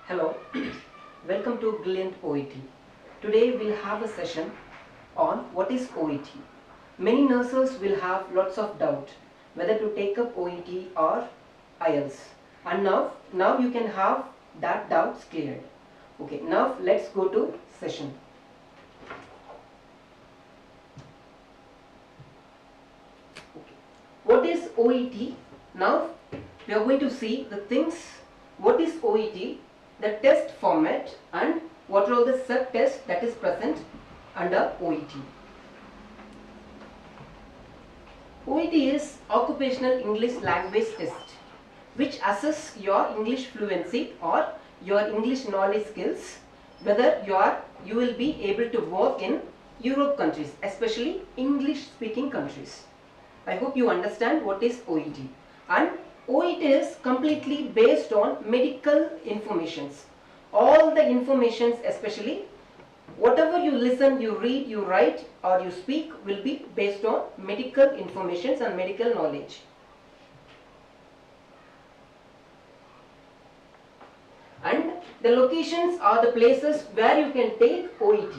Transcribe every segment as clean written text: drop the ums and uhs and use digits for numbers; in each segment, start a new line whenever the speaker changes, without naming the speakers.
Hello, welcome to Brilliant OET. Today we'll have a session on what is OET. Many nurses will have lots of doubt whether to take up OET or IELTS, and now you can have that doubts cleared. Okay, now let's go to session. Okay. What is OET? Now we are going to see the things. What is OET? The test format and what are all the sub-tests that is present under OET. OET is Occupational English Language Test, which assesses your English fluency or your English knowledge skills, whether you will be able to work in Europe countries, especially English speaking countries. I hope you understand what is OET. And OET is completely based on medical informations. All the informations, especially whatever you listen, you read, you write or you speak, will be based on medical informations and medical knowledge. And the locations are the places where you can take OET.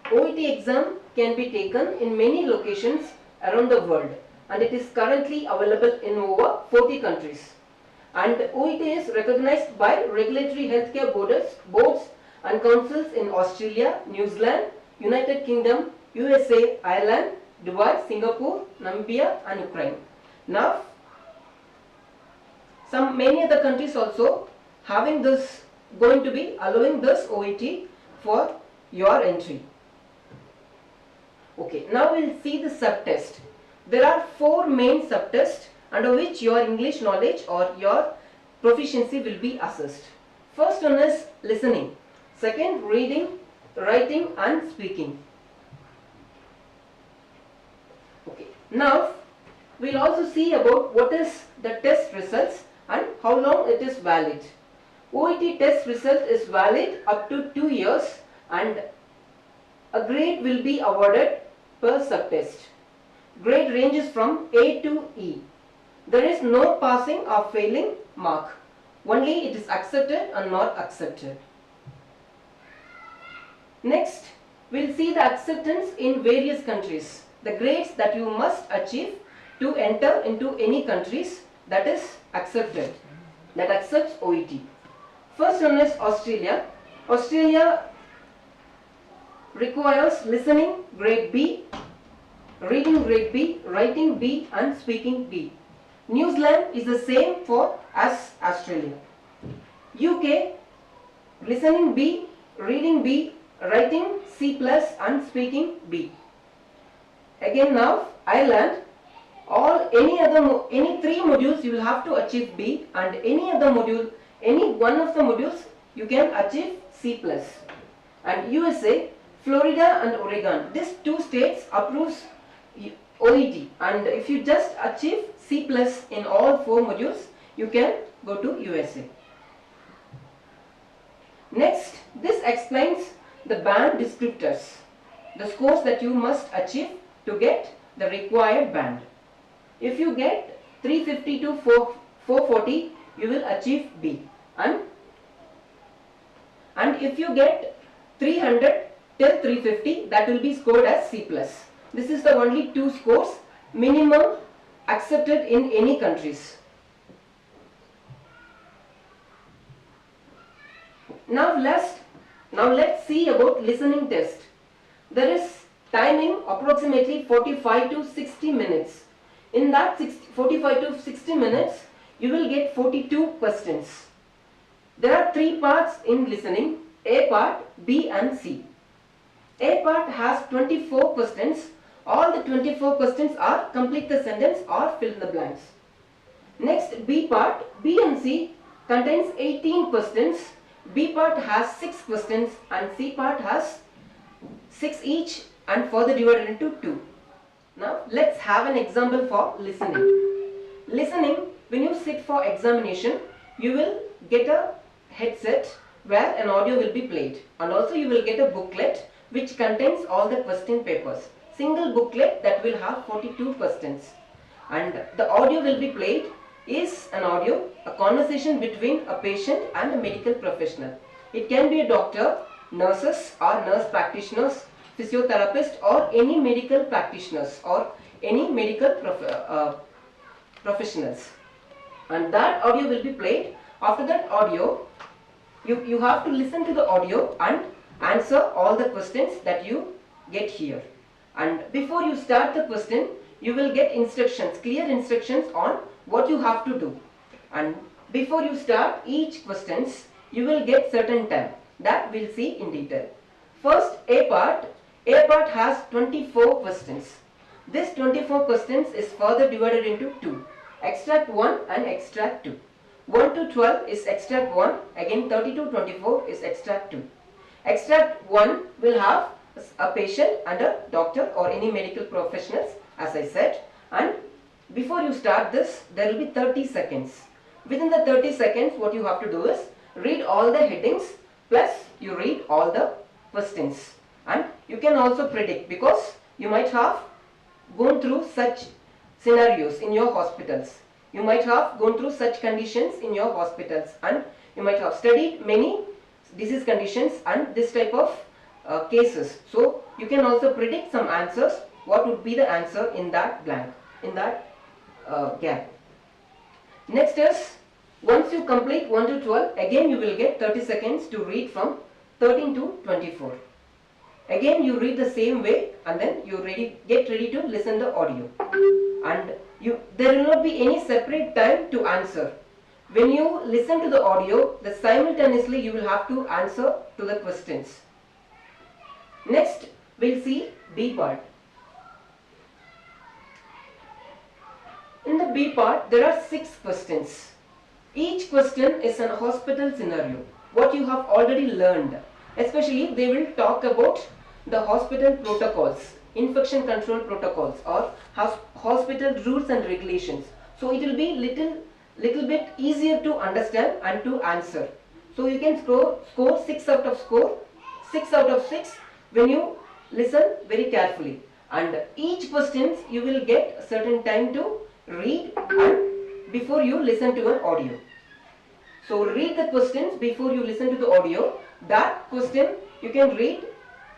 OET exam can be taken in many locations around the world, and it is currently available in over 40 countries. And OET is recognized by regulatory healthcare boards and councils in Australia, New Zealand, United Kingdom, USA, Ireland, Dubai, Singapore, Namibia and Ukraine. Now, many other countries also going to be allowing this OET for your entry. Okay, now we'll see the subtest. There are 4 main subtests under which your English knowledge or your proficiency will be assessed. First one is listening. Second, reading, writing and speaking. Okay. Now, we'll also see about what is the test results and how long it is valid. OET test result is valid up to 2 years and a grade will be awarded per subtest. Grade ranges from A to E. There is no passing or failing mark. Only it is accepted or not accepted. Next, we'll see the acceptance in various countries. The grades that you must achieve to enter into any countries that is accepted, that accepts OET. First one is Australia. Australia requires listening grade B, reading grade B, writing B and speaking B. New Zealand is the same as Australia. UK, listening B, reading B, writing C+ and speaking B. Again now, Ireland, any 3 modules you will have to achieve B, and any one of the modules you can achieve C+. And USA, Florida and Oregon, these 2 states approves OET, and if you just achieve C+ in all 4 modules, you can go to USA. Next, this explains the band descriptors, the scores that you must achieve to get the required band. If you get 350 to 440, you will achieve B, and if you get 300 till 350, that will be scored as C+. This is the only 2 scores minimum accepted in any countries. Now let's see about listening test. There is timing approximately 45 to 60 minutes. In that 45 to 60 minutes, you will get 42 questions. There are 3 parts in listening: A part, B and C. A part has 24 questions. All the 24 questions are complete the sentence or fill in the blanks. Next, B part, B and C contains 18 questions. B part has 6 questions and C part has 6 each and further divided into 2. Now let's have an example for listening. Listening, when you sit for examination, you will get a headset where an audio will be played, and also you will get a booklet which contains all the question papers. Single booklet that will have 42 questions, and the audio will be played is an audio, a conversation between a patient and a medical professional. It can be a doctor, nurses or nurse practitioners, physiotherapist or any medical practitioners or any medical professionals. And that audio will be played. After that audio, you have to listen to the audio and answer all the questions that you get here. And before you start the question, you will get instructions, clear instructions on what you have to do. And before you start each questions, you will get certain time. That we'll see in detail. First, A part. A part has 24 questions. This 24 questions is further divided into two. Extract 1 and extract 2. 1 to 12 is extract 1. Again 30 to 24 is extract 2. Extract 1 will have a patient and a doctor or any medical professionals, as I said. And before you start this, there will be 30 seconds. Within the 30 seconds, what you have to do is read all the headings plus you read all the questions. And you can also predict, because you might have gone through such scenarios in your hospitals. You might have gone through such conditions in your hospitals, and you might have studied many disease conditions and this type of cases. So you can also predict some answers, what would be the answer in that blank, in that gap. Next is, once you complete 1 to 12, again you will get 30 seconds to read from 13 to 24. Again you read the same way, and then you get ready to listen the audio. And there will not be any separate time to answer. When you listen to the audio, simultaneously you will have to answer to the questions. Next, we'll see B part. In the B part, there are 6 questions. Each question is a hospital scenario, what you have already learned. Especially, they will talk about the hospital protocols, infection control protocols, or hospital rules and regulations. So it will be little bit easier to understand and to answer. So you can score 6 out of 6 when you listen very carefully. And each questions you will get a certain time to read and before you listen to an audio. So read the questions before you listen to the audio. That question you can read,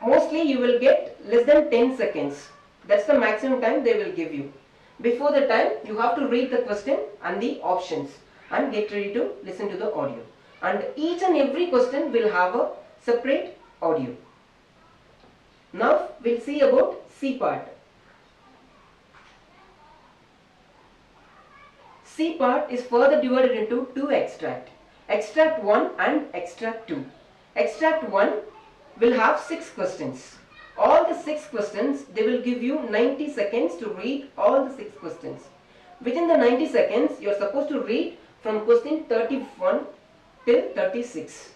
mostly you will get less than 10 seconds. That's the maximum time they will give you. Before the time, you have to read the question and the options and get ready to listen to the audio. And each and every question will have a separate audio. Now we'll see about C part. C part is further divided into two extracts. Extract 1 and extract 2. Extract 1 will have 6 questions. All the 6 questions, they will give you 90 seconds to read all the 6 questions. Within the 90 seconds, you are supposed to read from question 31 till 36.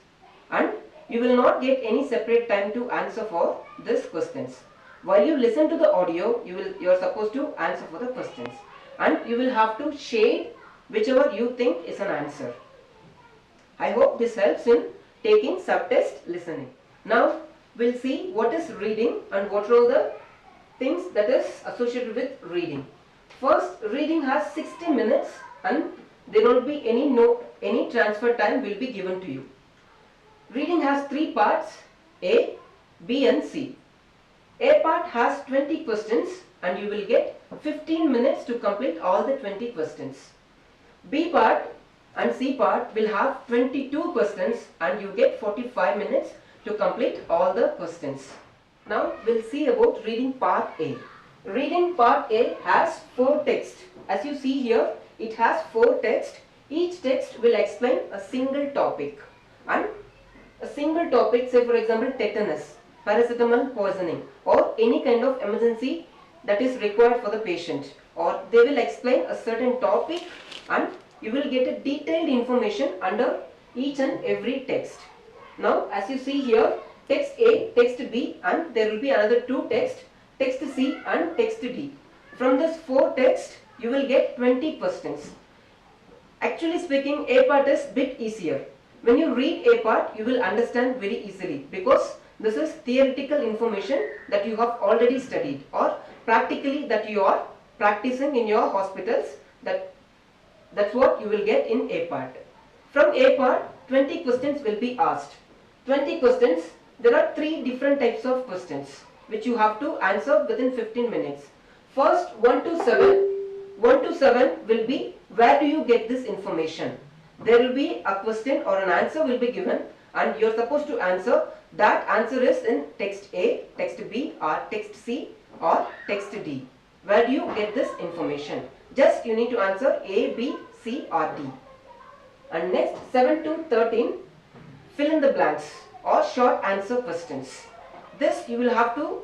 And you will not get any separate time to answer for these questions. While you listen to the audio, you are supposed to answer for the questions. And you will have to shade whichever you think is an answer. I hope this helps in taking subtest listening. Now we'll see what is reading and what are all the things that is associated with reading. First, reading has 60 minutes and there will be any transfer time will be given to you. Reading has 3 parts, A, B and C. A part has 20 questions and you will get 15 minutes to complete all the 20 questions. B part and C part will have 22 questions and you get 45 minutes to complete all the questions. Now we'll see about reading part A. Reading part A has 4 texts. As you see here, it has 4 texts. Each text will explain a single topic. And a single topic, say for example tetanus, paracetamol poisoning or any kind of emergency that is required for the patient, or they will explain a certain topic and you will get a detailed information under each and every text. Now as you see here, text A, text B and there will be another 2 texts, text C and text D. From this 4 texts you will get 20 questions. Actually speaking, A part is bit easier. When you read A part, you will understand very easily because this is theoretical information that you have already studied or practically that you are practicing in your hospitals, that That's what you will get in A part. From A part, 20 questions will be asked. 20 questions, there are 3 different types of questions which you have to answer within 15 minutes. First, 1 to 7. 1 to 7 will be where do you get this information. There will be a question or an answer will be given and you are supposed to answer. That answer is in text A, text B or text C or text D. Where do you get this information? Just you need to answer A, B, C or D. And next 7 to 13, fill in the blanks or short answer questions. This you will have to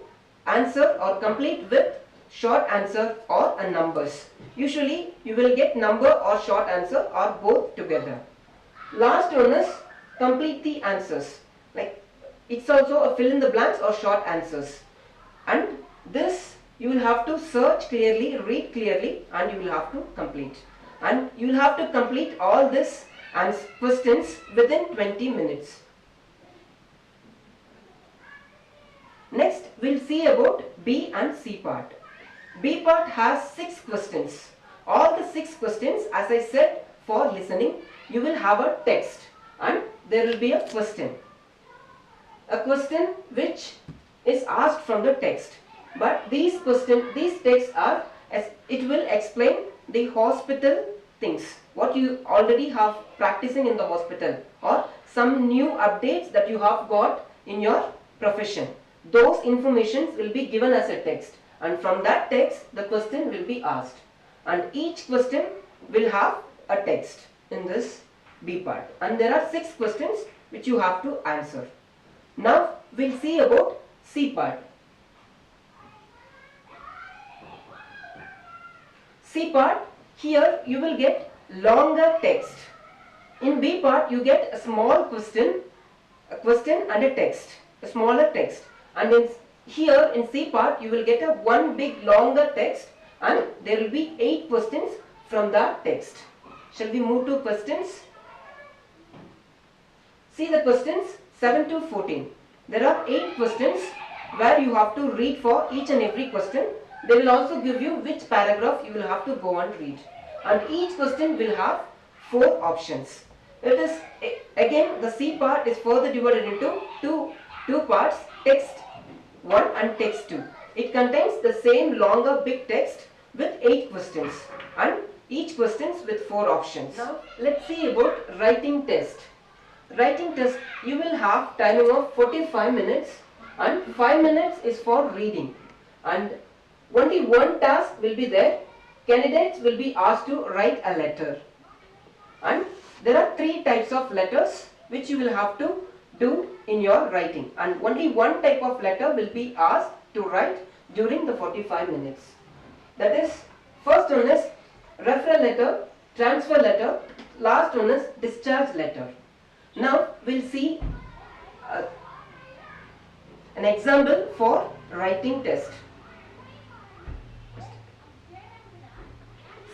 answer or complete with short answer or a numbers. Usually you will get number or short answer or both together. Last one is complete the answers. Like it's also a fill in the blanks or short answers. And this you will have to search clearly, read clearly and you will have to complete. And you will have to complete all this and questions within 20 minutes. Next we'll see about B and C part. B part has 6 questions. All the 6 questions, as I said, for listening, you will have a text and there will be a question. A question which is asked from the text. But these texts are, it will explain the hospital things, what you already have practicing in the hospital or some new updates that you have got in your profession. Those informations will be given as a text and from that text the question will be asked and each question will have a text in this B part and there are 6 questions which you have to answer. Now we'll see about C part. C part, here you will get longer text. In B part you get a small question and a text, a smaller text. And here in C part you will get a one big longer text and there will be 8 questions from that text. Shall we move to questions? See the questions 7 to 14. There are 8 questions where you have to read for each and every question. They will also give you which paragraph you will have to go and read. And each question will have 4 options. It is again the C part is further divided into two parts, text 1 and text 2. It contains the same longer big text with 8 questions and each questions with 4 options. Now let's see about writing test. Writing test you will have timing of 45 minutes and 5 minutes is for reading and only one task will be there. Candidates will be asked to write a letter and there are 3 types of letters which you will have to do in your writing and only one type of letter will be asked to write during the 45 minutes. That is, first one is referral letter, transfer letter, last one is discharge letter. Now we'll see an example for writing test.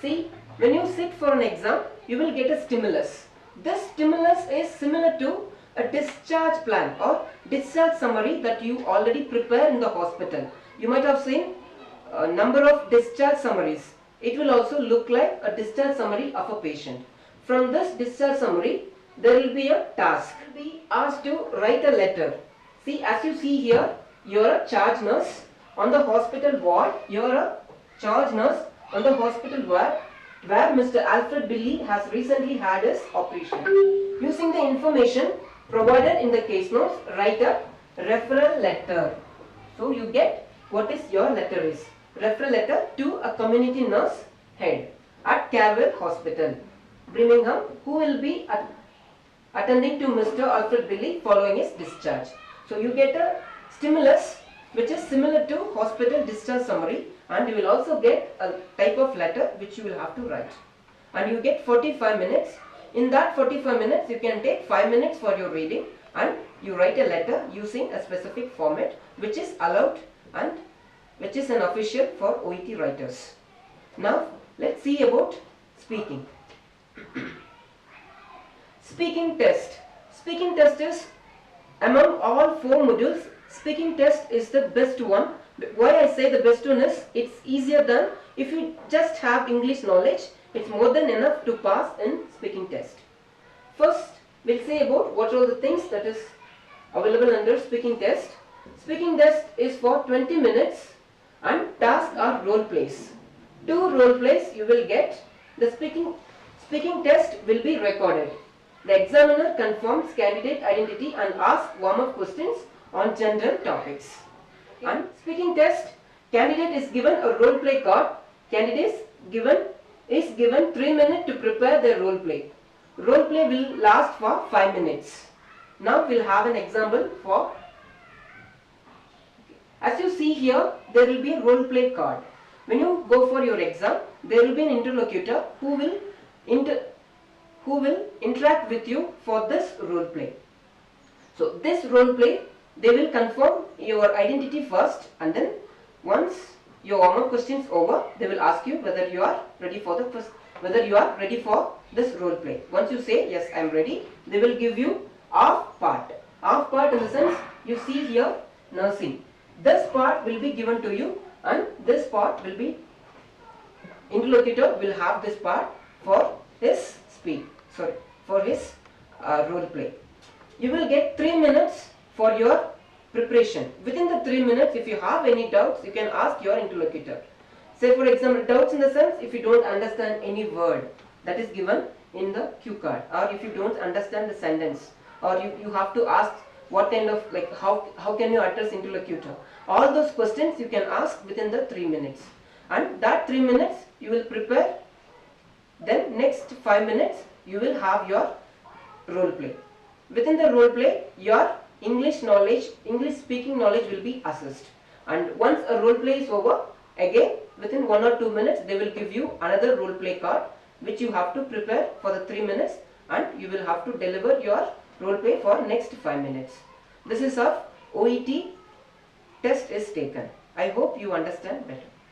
See, when you sit for an exam, you will get a stimulus. This stimulus is similar to a discharge plan or discharge summary that you already prepare in the hospital. You might have seen a number of discharge summaries. It will also look like a discharge summary of a patient. From this discharge summary, there will be a task. You will be asked to write a letter. See, as you see here, you are a charge nurse on the hospital ward. You are a charge nurse on the hospital ward where Mr. Alfred Billy has recently had his operation. Using the information provided in the case notes, write a referral letter. So you get what is your letter is. Referral letter to a community nurse head at Carwell Hospital, Birmingham, who will be attending to Mr. Alfred Billy following his discharge. So you get a stimulus which is similar to hospital discharge summary and you will also get a type of letter which you will have to write. And you get 45 minutes. In that 45 minutes you can take 5 minutes for your reading and you write a letter using a specific format which is allowed and which is an official for OET writers. Now let's see about speaking. Speaking test. Speaking test is among all 4 modules, speaking test is the best one. Why I say the best one is it's easier than if you just have English knowledge, It's more than enough to pass in speaking test. First, we'll say about what are the things that is available under speaking test. Speaking test is for 20 minutes and task are role plays. 2 role plays you will get. The speaking test will be recorded. The examiner confirms candidate identity and asks warm-up questions on general topics. And speaking test, candidate is given a role play card. Candidate is given 3 minutes to prepare their role play. Role play will last for 5 minutes. Now we'll have an example for. As you see here, there will be a role play card. When you go for your exam, there will be an interlocutor who will interact with you for this role play. So this role play, they will confirm your identity first, and then once your warm-up questions over, they will ask you whether you are ready for this role play. Once you say yes, I am ready, they will give you half part. Half part in the sense, you see here nursing. This part will be given to you, and this part will be, interlocutor will have this part for his role play. You will get 3 minutes for your preparation. Within the 3 minutes, if you have any doubts, you can ask your interlocutor. Say for example, doubts in the sense, if you don't understand any word that is given in the cue card, or if you don't understand the sentence, or you have to ask what kind of, like, how can you address interlocutor. All those questions you can ask within the 3 minutes. And that 3 minutes you will prepare. Then next 5 minutes you will have your role play. Within the role play, your English speaking knowledge will be assessed. And once a role play is over, again within 1 or 2 minutes they will give you another role play card, which you have to prepare for the 3 minutes, and you will have to deliver your role play for next 5 minutes. This is how OET test is taken. I hope you understand better.